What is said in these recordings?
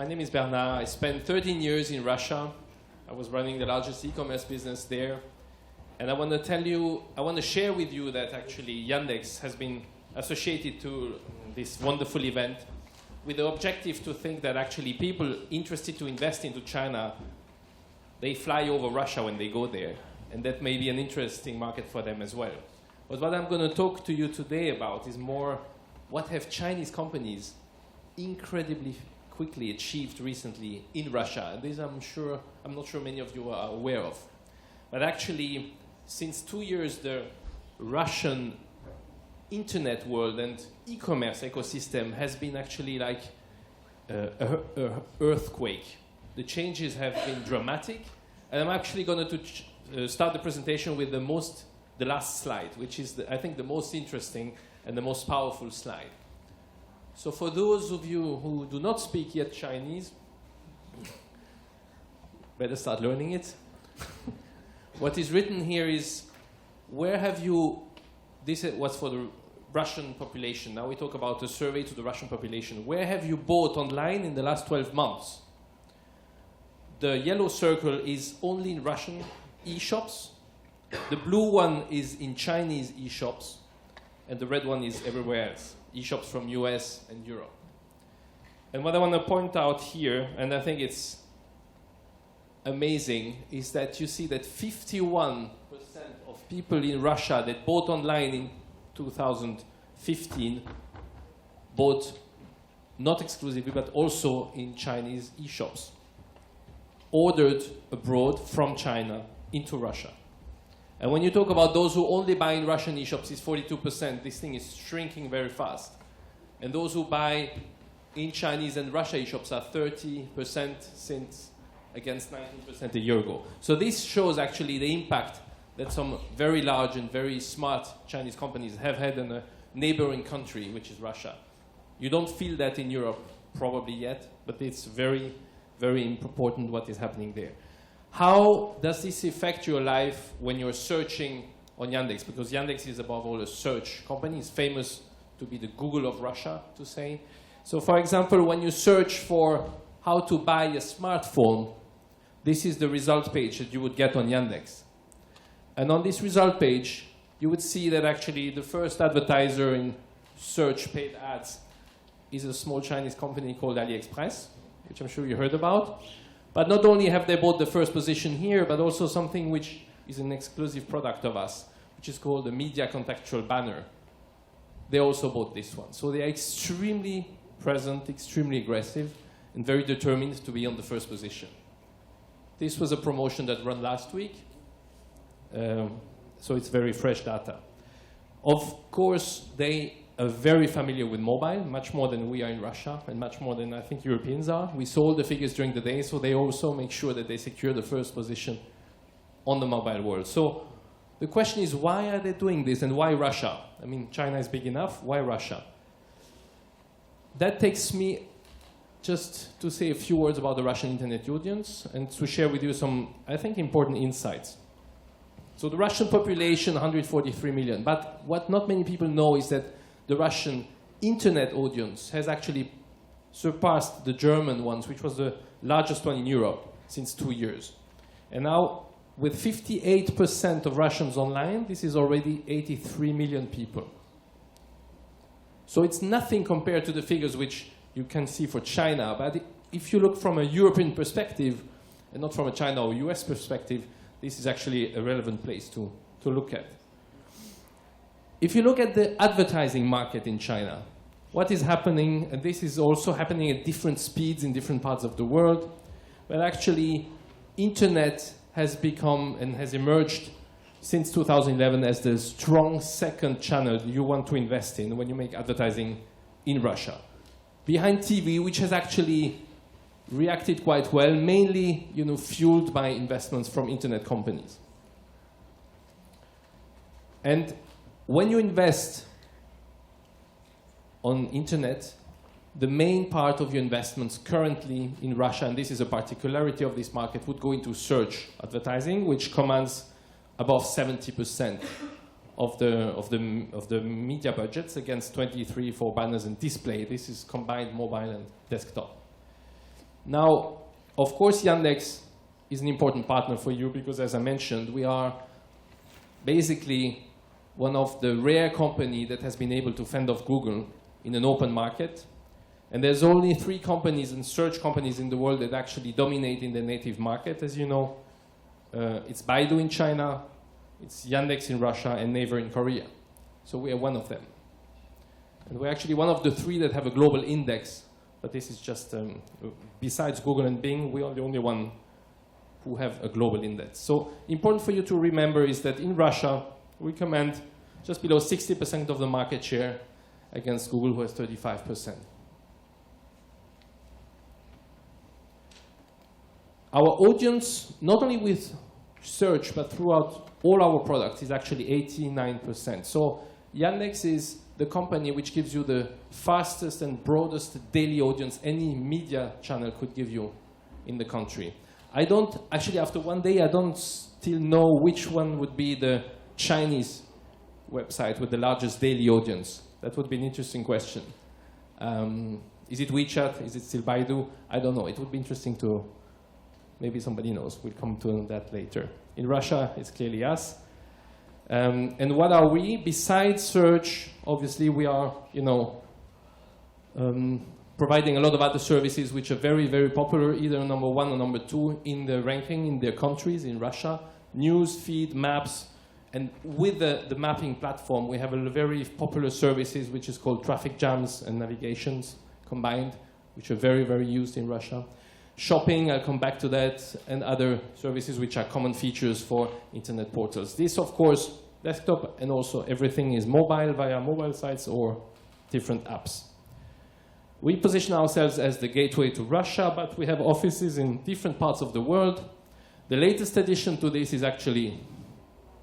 My name is Bernard. I spent 13 years in Russia. I was running the largest e-commerce business there. And I want to share with you that actually Yandex has been associated to this wonderful event with the objective to think that actually people interested to invest into China, they fly over Russia when they go there. And that may be an interesting market for them as well. But what I'm going to talk to you today about is more what have Chinese companies incredibly quickly achieved recently in Russia. And this I'm not sure many of you are aware of. But actually, since 2 years, the Russian internet world and e-commerce ecosystem has been actually like an earthquake. The changes have been dramatic. And I'm actually going to start the presentation with the last slide, which is, I think, the most interesting and the most powerful slide. So for those of you who do not speak yet Chinese, better start learning it. What is written here is, where have you, this was for the Russian population. Now we talk about a survey to the Russian population. Where have you bought online in the last 12 months? The yellow circle is only in Russian e-shops. The blue one is in Chinese e-shops. And the red one is everywhere else, e-shops from US and Europe. And what I want to point out here, and I think it's amazing, is that you see that 51% of people in Russia that bought online in 2015 bought not exclusively, but also in Chinese e-shops, ordered abroad from China into Russia. And when you talk about those who only buy in Russian e-shops, it's 42%. This thing is shrinking very fast. And those who buy in Chinese and Russia e-shops are 30% since against 19% a year ago. So this shows actually the impact that some very large and very smart Chinese companies have had in a neighboring country, which is Russia. You don't feel that in Europe probably yet, but it's very, very important what is happening there. How does this affect your life when you're searching on Yandex? Because Yandex is above all a search company. It's famous to be the Google of Russia, to say. So for example, when you search for how to buy a smartphone, this is the result page that you would get on Yandex. And on this result page, you would see that actually the first advertiser in search paid ads is a small Chinese company called AliExpress, which I'm sure you heard about. But not only have they bought the first position here, but also something which is an exclusive product of us, which is called the media contextual banner. They also bought this one. So they are extremely present, extremely aggressive, and very determined to be on the first position. This was a promotion that ran last week, so it's very fresh data. Of course, they are very familiar with mobile, much more than we are in Russia, and much more than I think Europeans are. We saw the figures during the day, so they also make sure that they secure the first position on the mobile world. So the question is, why are they doing this, and why Russia? I mean, China is big enough, why Russia? That takes me just to say a few words about the Russian internet audience, and to share with you some, I think, important insights. So the Russian population, 143 million, but what not many people know is that the Russian internet audience has actually surpassed the German ones, which was the largest one in Europe since 2 years. And now, with 58% of Russians online, this is already 83 million people. So it's nothing compared to the figures which you can see for China. But if you look from a European perspective, and not from a China or US perspective, this is actually a relevant place to look at. If you look at the advertising market in China, what is happening, and this is also happening at different speeds in different parts of the world, but actually internet has become and has emerged since 2011 as the strong second channel you want to invest in when you make advertising in Russia. Behind TV, which has actually reacted quite well, mainly fueled by investments from internet companies. And when you invest on internet, the main part of your investments currently in Russia, and this is a particularity of this market, would go into search advertising, which commands above 70% of the media budgets against 23% for banners and display. This is combined mobile and desktop. Now, of course, Yandex is an important partner for you because, as I mentioned, we are basically one of the rare companies that has been able to fend off Google in an open market. And there's only 3 companies and search companies in the world that actually dominate in the native market, as you know. It's Baidu in China, it's Yandex in Russia, and Naver in Korea. So we are one of them. And we're actually one of the 3 that have a global index. But this is just, besides Google and Bing, we are the only one who have a global index. So important for you to remember is that in Russia, we command just below 60% of the market share against Google, who has 35%. Our audience, not only with search, but throughout all our products, is actually 89%. So Yandex is the company which gives you the fastest and broadest daily audience any media channel could give you in the country. I don't, actually after one day, I don't still know which one would be the Chinese website with the largest daily audience. That would be an interesting question. Is it WeChat? Is it still Baidu? I don't know. It would be interesting to, maybe somebody knows. We'll come to that later. In Russia, it's clearly us. And what are we? Besides search, obviously we are, providing a lot of other services which are very, very popular, either number 1 or number 2 in the ranking in their countries, in Russia. News, feed, maps. And with the mapping platform, we have a very popular services which is called traffic jams and navigations combined, which are very, very used in Russia. Shopping, I'll come back to that, and other services which are common features for internet portals. This, of course, desktop, and also everything is mobile via mobile sites or different apps. We position ourselves as the gateway to Russia, but we have offices in different parts of the world. The latest addition to this is actually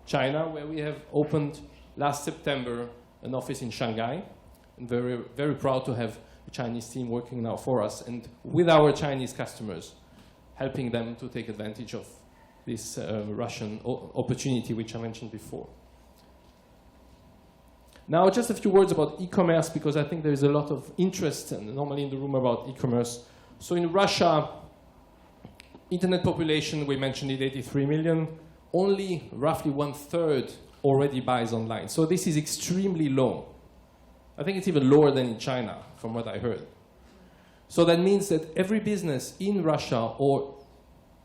China, where we have opened last September an office in Shanghai. I'm very, very proud to have a Chinese team working now for us and with our Chinese customers, helping them to take advantage of this Russian opportunity, which I mentioned before. Now, just a few words about e-commerce, because I think there is a lot of interest normally in the room about e-commerce. So in Russia, internet population, we mentioned it, 83 million. Only roughly 1/3 already buys online. So this is extremely low. I think it's even lower than in China, from what I heard. So that means that every business in Russia or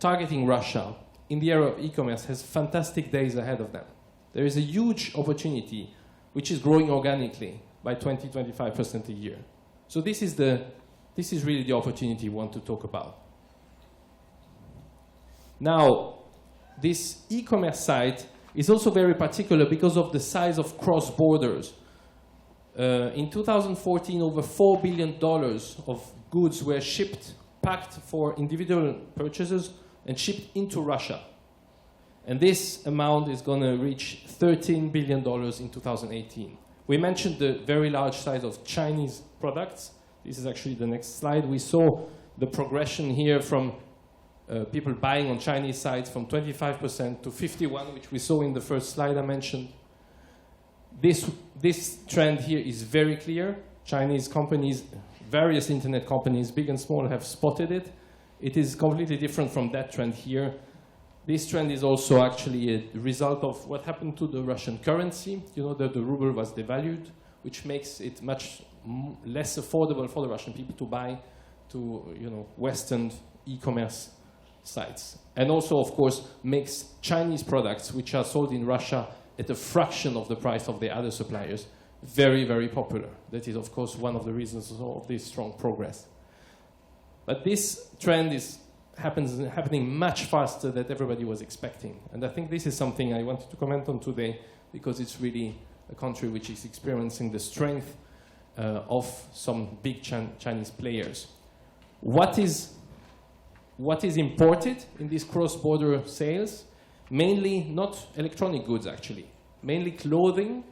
targeting Russia in the area of e-commerce has fantastic days ahead of them. There is a huge opportunity which is growing organically by 20–25% a year. So this is really the opportunity we want to talk about. Now, this e-commerce site is also very particular because of the size of cross-borders. In 2014, over $4 billion of goods were shipped, packed for individual purchases, and shipped into Russia. And this amount is going to reach $13 billion in 2018. We mentioned the very large size of Chinese products. This is actually the next slide. We saw the progression here from people buying on Chinese sites from 25% to 51%, which we saw in the first slide I mentioned. This trend here is very clear. Chinese companies, various internet companies, big and small, have spotted it. It is completely different from that trend here. This trend is also actually a result of what happened to the Russian currency. You know that the ruble was devalued, which makes it much less affordable for the Russian people to buy to Western e-commerce sites. And also, of course, makes Chinese products, which are sold in Russia at a fraction of the price of the other suppliers, very, very popular. That is, of course, one of the reasons of this strong progress. But this trend is happening much faster than everybody was expecting. And I think this is something I wanted to comment on today, because it's really a country which is experiencing the strength of some big Chinese players. What is imported in these cross-border sales? Mainly not electronic goods, actually. Mainly clothing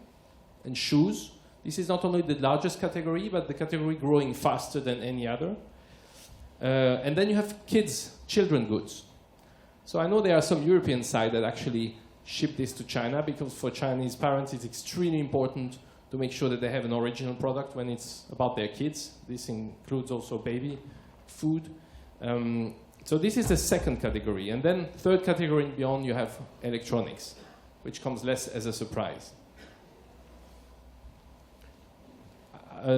and shoes. This is not only the largest category, but the category growing faster than any other. And then you have children goods. So I know there are some European sites that actually ship this to China, because for Chinese parents it's extremely important to make sure that they have an original product when it's about their kids. This includes also baby food. So this is the second category. And then third category and beyond, you have electronics, which comes less as a surprise.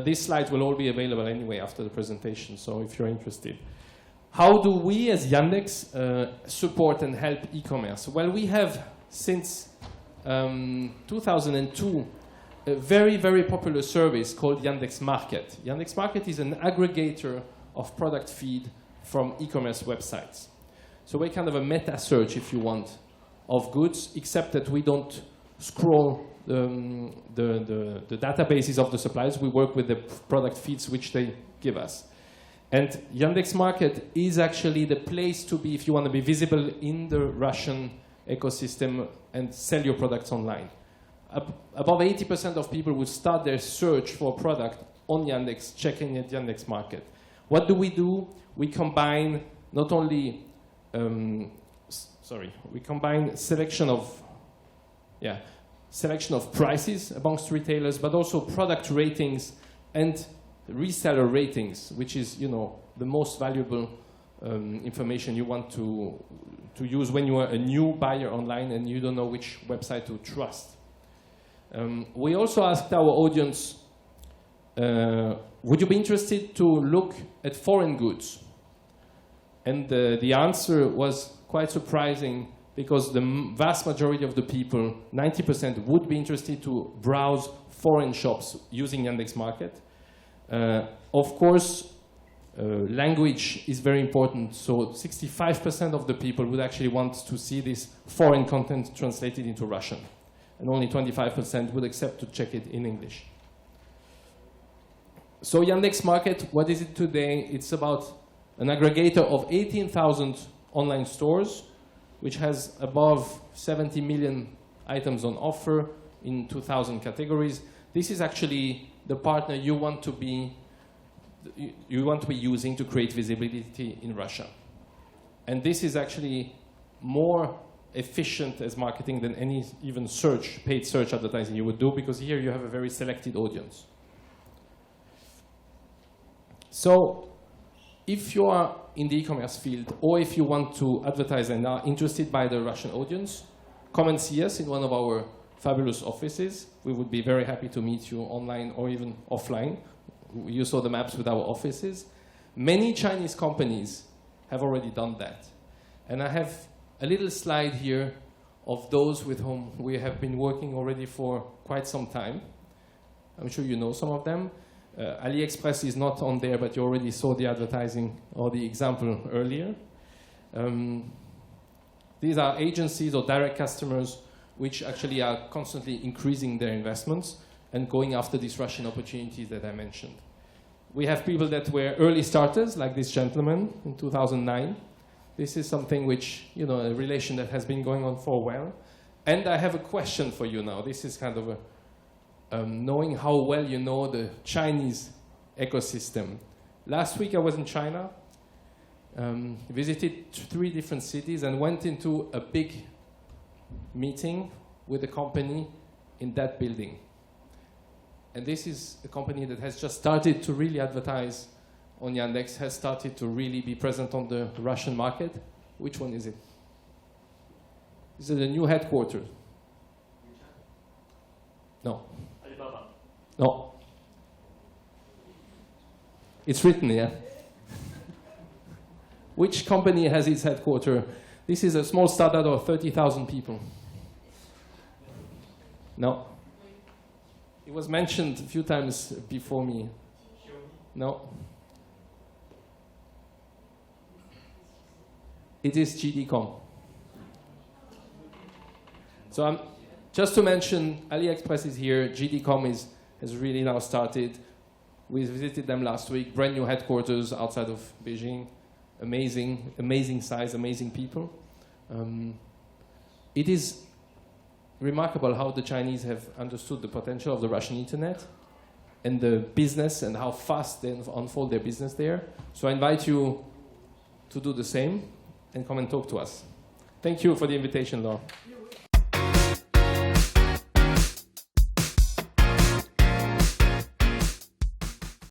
These slides will all be available anyway after the presentation, so if you're interested. How do we as Yandex support and help e-commerce? Well, we have since 2002 a very, very popular service called Yandex Market. Yandex Market is an aggregator of product feed from e-commerce websites. So we're kind of a meta search, if you want, of goods, except that we don't scroll the databases of the suppliers. We work with the product feeds which they give us. And Yandex Market is actually the place to be if you want to be visible in the Russian ecosystem and sell your products online. Above 80% of people would start their search for a product on Yandex, checking at Yandex Market. What do? We combine not only, we combine selection of prices amongst retailers, but also product ratings and reseller ratings, which is, the most valuable information you want to use when you are a new buyer online and you don't know which website to trust. We also asked our audience, would you be interested to look at foreign goods? And the answer was quite surprising, because the vast majority of the people, 90%, would be interested to browse foreign shops using Yandex Market. Of course, language is very important, so 65% of the people would actually want to see this foreign content translated into Russian, and only 25% would accept to check it in English. So Yandex Market, what is it today? It's about an aggregator of 18,000 online stores, which has above 70 million items on offer in 2,000 categories. This is actually the partner you want to be using to create visibility in Russia. And this is actually more efficient as marketing than any even paid search advertising you would do, because here you have a very selected audience. So if you are in the e-commerce field, or if you want to advertise and are interested by the Russian audience, come and see us in one of our fabulous offices. We would be very happy to meet you online or even offline. You saw the maps with our offices. Many Chinese companies have already done that. And I have a little slide here of those with whom we have been working already for quite some time. I'm sure you know some of them. AliExpress is not on there, but you already saw the advertising or the example earlier. These are agencies or direct customers which actually are constantly increasing their investments and going after these Russian opportunities that I mentioned. We have people that were early starters, like this gentleman in 2009. This is something which, a relation that has been going on for a while. And I have a question for you now. This is kind of a knowing how well you know the Chinese ecosystem. Last week I was in China, visited 3 different cities, and went into a big meeting with a company in that building. And this is a company that has just started to really advertise on Yandex, has started to really be present on the Russian market. Which one is it? Is it the new headquarters? No. No. It's written here. Which company has its headquarters? This is a small startup of 30,000 people. No. It was mentioned a few times before me. No. It is GD.com. So just to mention, AliExpress is here. GD.com has really now started. We visited them last week. Brand new headquarters outside of Beijing. Amazing, amazing size, amazing people. It is remarkable how the Chinese have understood the potential of the Russian internet and the business and how fast they unfold their business there. So I invite you to do the same and come and talk to us. Thank you for the invitation, Laura.